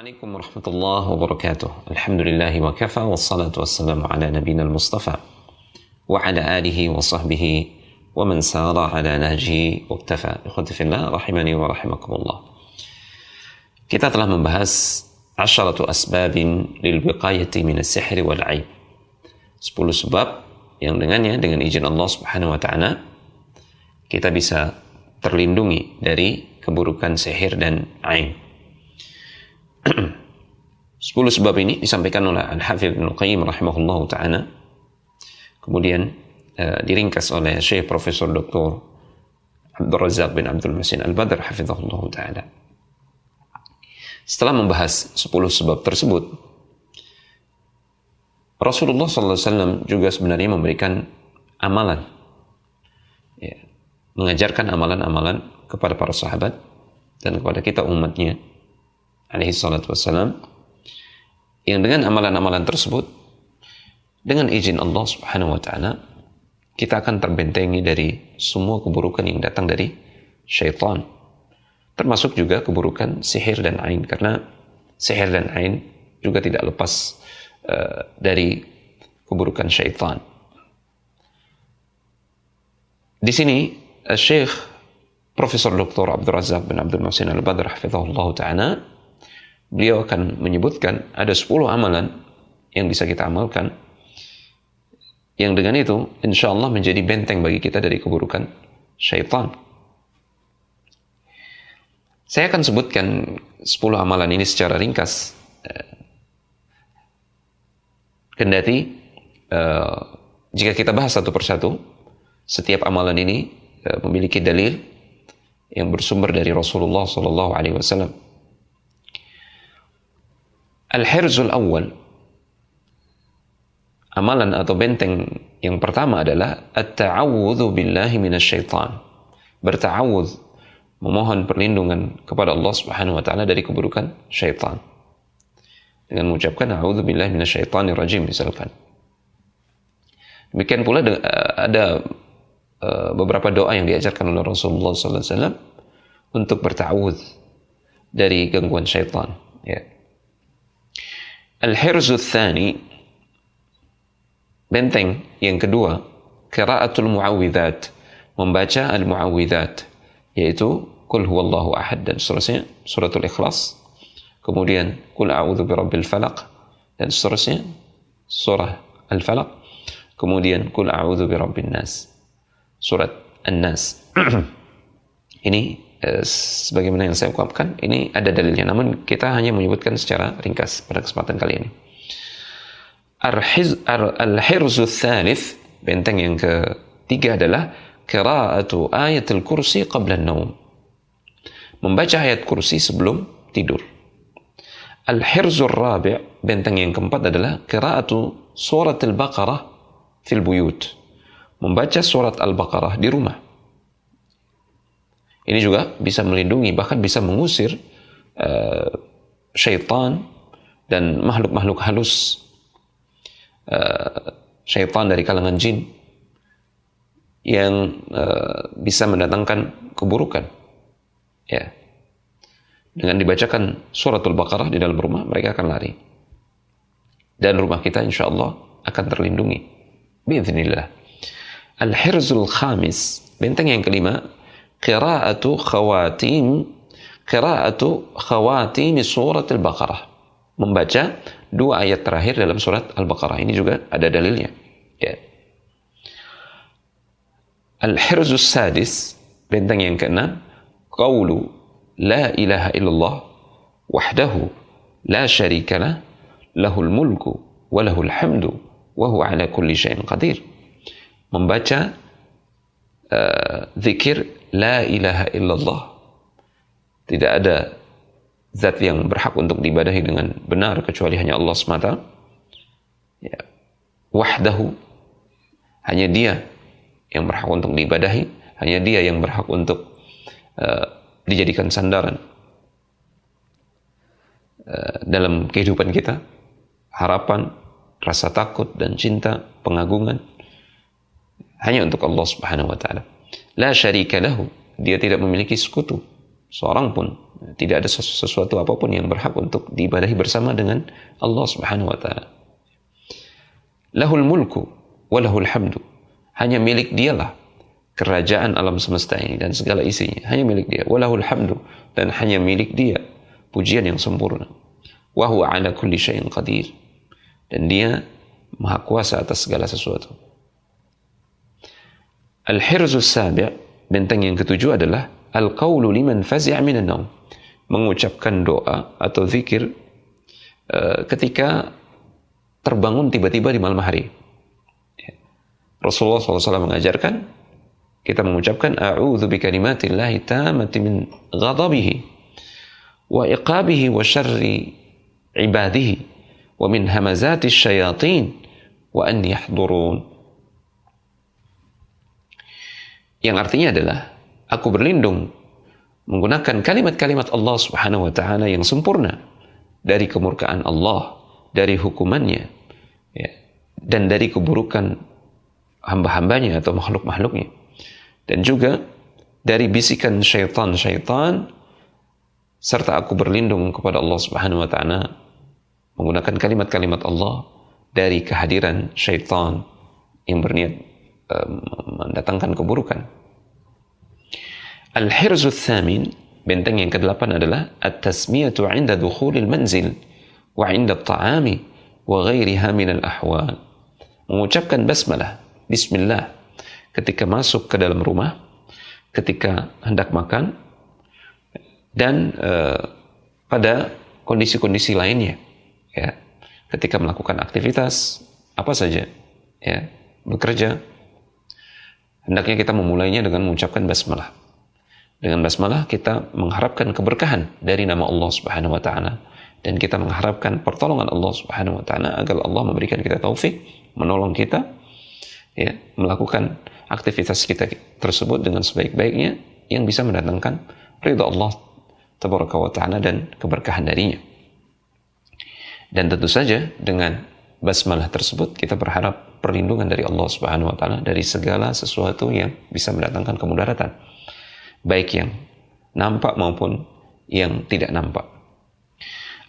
Assalamualaikum warahmatullahi wabarakatuh. Alhamdulillahi wa kafa wassalatu wassalamu ala nabiyina al-mustafa wa ala alihi wa sahbihi wa man sara ala nahjihi waktafa. Ikhwati fillah rahimani wa rahimakumullah. Kita telah membahas 10 asbabin lil wiqayati minas sihri wal aib. 10 sebab yang dengannya, dengan izin Allah Subhanahu wa taala, kita bisa terlindungi dari keburukan sihir dan aib. 10 sebab ini disampaikan oleh Al-Hafidz Ibnu Qayyim rahimahullah ta'ala, kemudian diringkas oleh Syekh Profesor Dr. Abdul Razak bin Abdul Muhsin Al-Badr hafizahullah ta'ala. Setelah membahas 10 sebab tersebut, Rasulullah SAW juga sebenarnya memberikan amalan, ya, mengajarkan amalan-amalan kepada para sahabat dan kepada kita umatnya alaihi salatu wassalam, yang dengan amalan-amalan tersebut, dengan izin Allah Subhanahu wa ta'ala, kita akan terbentengi dari semua keburukan yang datang dari syaitan, termasuk juga keburukan sihir dan ain, karena sihir dan ain juga tidak lepas dari keburukan syaitan. Di sini Syekh Profesor Dr. Abdul Razak bin Abdul Muhsin Al-Badr hafizahullah ta'ala, beliau akan menyebutkan ada 10 amalan yang bisa kita amalkan, yang dengan itu insya Allah menjadi benteng bagi kita dari keburukan syaitan. Saya akan sebutkan 10 amalan ini secara ringkas, kendati jika kita bahas satu persatu, setiap amalan ini memiliki dalil yang bersumber dari Rasulullah SAW. Al-hirzul awal, amalan atau benteng yang pertama adalah at-ta'awudhu billahi minasyaitan, berta'awudh, memohon perlindungan kepada Allah Subhanahu wa ta'ala dari keburukan syaitan dengan mengucapkan a'udzu billahi minasyaitonir rajim misalkan. Demikian pula ada beberapa doa yang diajarkan oleh Rasulullah SAW untuk berta'awudh dari gangguan syaitan, ya. Al-hirzul tsani, benteng yang kedua, qiraatul muawwidzat, membaca al-muawwidzat, yaitu qul huwallahu ahad dan seterusnya, suratul ikhlas, kemudian qul a'udzu birabbil falaq dan seterusnya, surah al-falaq, kemudian qul a'udzu birabbin nas, surat an-nas. Ini sebagaimana yang saya ungkapkan, ini ada dalilnya, namun kita hanya menyebutkan secara ringkas pada kesempatan kali ini. Al-hirzul tsalits, benteng yang ketiga adalah qiraatu ayatul kursi qabla an-naum, membaca ayat kursi sebelum tidur. Al-hirzul rabi', benteng yang keempat adalah qiraatu surat al-baqarah fil buyut, membaca surat al-baqarah di rumah. Ini juga bisa melindungi, bahkan bisa mengusir syaitan dan makhluk-makhluk halus, syaitan dari kalangan jin yang bisa mendatangkan keburukan, ya. Dengan dibacakan suratul Baqarah di dalam rumah, mereka akan lari dan rumah kita insya Allah akan terlindungi biiznillah. Al-hirzul khamis, benteng yang kelima, qiraatu khawatim surat al-Baqarah, membaca 2 ayat terakhir dalam surat al-Baqarah. Ini juga ada dalilnya, ya. Al-hirzus sadis, benteng yang keenam, qaulu la ilaha illallah wahdahu la syarika lah lahul mulku wa lahul hamdu wa huwa ala kulli syai'in qadir, membaca zikir la ilaha illallah, tidak ada zat yang berhak untuk diibadahi dengan benar kecuali hanya Allah semata, ya. Wahdahu, hanya Dia yang berhak untuk diibadahi, hanya Dia yang berhak untuk dijadikan sandaran dalam kehidupan kita, harapan, rasa takut dan cinta, pengagungan hanya untuk Allah Subhanahu wa ta'ala. La syarika lahu, Dia tidak memiliki sekutu seorang pun Tidak ada sesuatu apapun yang berhak untuk diibadahi bersama dengan Allah Subhanahu wa taala. Lahul mulku wa lahul hamdu. Hanya milik dialah kerajaan alam semesta ini dan segala isinya. Hanya milik dia. Wa lahul hamdu, dan hanya milik dia pujian yang sempurna. Wa huwa ala kulli syai'in qadir. Dan dia maha kuasa atas segala sesuatu. Al-hirzus sabi', benteng yang ketujuh adalah al-qawlu liman fazi'a minan naum. Mengucapkan doa atau zikir ketika terbangun tiba-tiba di malam hari. Rasulullah SAW mengajarkan kita mengucapkan a'udzu bikalimatillahi tammati min ghadabihi wa iqabihi wa syarri ibadihi wa min hamazati syayatin wa an yahdurun. Yang artinya adalah aku berlindung menggunakan kalimat-kalimat Allah Subhanahu wa taala yang sempurna dari kemurkaan Allah, dari hukumannya, ya, dan dari keburukan hamba-hambanya atau makhluk-makhluknya, dan juga dari bisikan syaitan-syaitan, serta aku berlindung kepada Allah Subhanahu wa taala menggunakan kalimat-kalimat Allah dari kehadiran syaitan yang berniat mendatangkan keburukan. Al-hirzul thamin, benteng yang ke-8 adalah at-tasmiyatu 'inda dukhulil manzil wa 'inda at-ta'ami wa ghairiha min al-ahwal. Mengucapkan basmalah, bismillah, ketika masuk ke dalam rumah, ketika hendak makan, dan pada kondisi-kondisi lainnya, ya, ketika melakukan aktivitas apa saja, ya, bekerja, hendaknya kita memulainya dengan mengucapkan basmalah. Dengan basmalah kita mengharapkan keberkahan dari nama Allah Subhanahu wa taala, dan kita mengharapkan pertolongan Allah Subhanahu wa taala agar Allah memberikan kita taufik, menolong kita, ya, melakukan aktivitas kita tersebut dengan sebaik-baiknya yang bisa mendatangkan ridha Allah Tabaraka wa taala dan keberkahan darinya. Dan tentu saja dengan basmalah tersebut kita berharap perlindungan dari Allah Subhanahu wa taala dari segala sesuatu yang bisa mendatangkan kemudaratan, baik yang nampak maupun yang tidak nampak.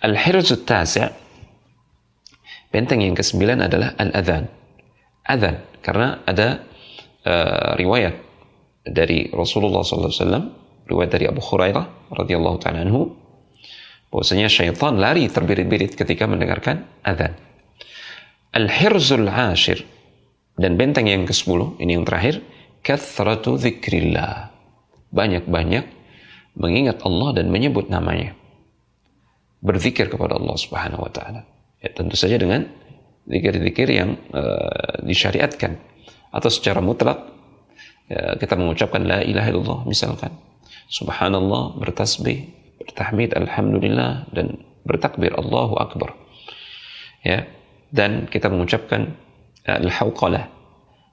Al-hirzut tasi', benteng yang ke-9 adalah al-adhan. Adhan, karena ada riwayat dari Rasulullah SAW, riwayat dari Abu Hurairah radhiyallahu ta'ala anhu, bahwasanya syaitan lari terbirit-birit ketika mendengarkan adhan. Al-hirzul ashir, dan benteng yang ke-10, ini yang terakhir, kathratu dzikrillah. Banyak-banyak mengingat Allah dan menyebut namanya. Berzikir kepada Allah Subhanahu wa taala. Ya, tentu saja dengan zikir-zikir yang disyariatkan, atau secara mutlak, ya, kita mengucapkan la ilaha illallah misalkan, subhanallah, bertasbih, bertahmid, alhamdulillah, dan bertakbir Allahu akbar. Ya, dan kita mengucapkan al-hauqalah.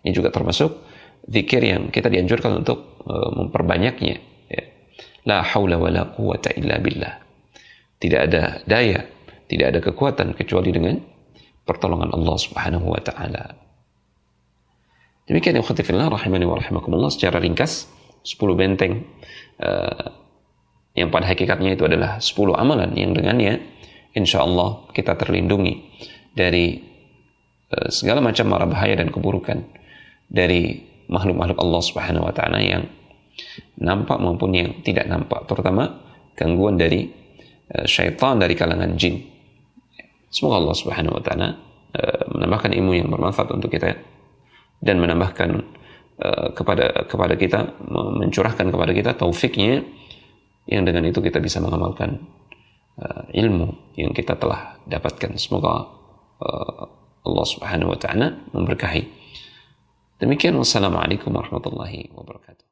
Ini juga termasuk zikir yang kita dianjurkan untuk memperbanyaknya, ya. La haula wa la quwata illa billah. Tidak ada daya, tidak ada kekuatan kecuali dengan pertolongan Allah Subhanahu wa taala. Demikian ya ikhwati fillah rahimani wa rahimakumullah, secara ringkas 10 benteng yang pada hakikatnya itu adalah 10 amalan yang dengannya insyaallah kita terlindungi dari segala macam mara bahaya dan keburukan dari makhluk-makhluk Allah Subhanahu wa taala yang nampak maupun yang tidak nampak, terutama gangguan dari syaitan dari kalangan jin. Semoga Allah Subhanahu wa taala menambahkan ilmu yang bermanfaat untuk kita dan menambahkan kepada kita, mencurahkan kepada kita taufiknya, yang dengan itu kita bisa mengamalkan ilmu yang kita telah dapatkan. Semoga Allah Subhanahu wa taala memberkahi. Demikian, wassalamualaikum warahmatullahi wabarakatuh.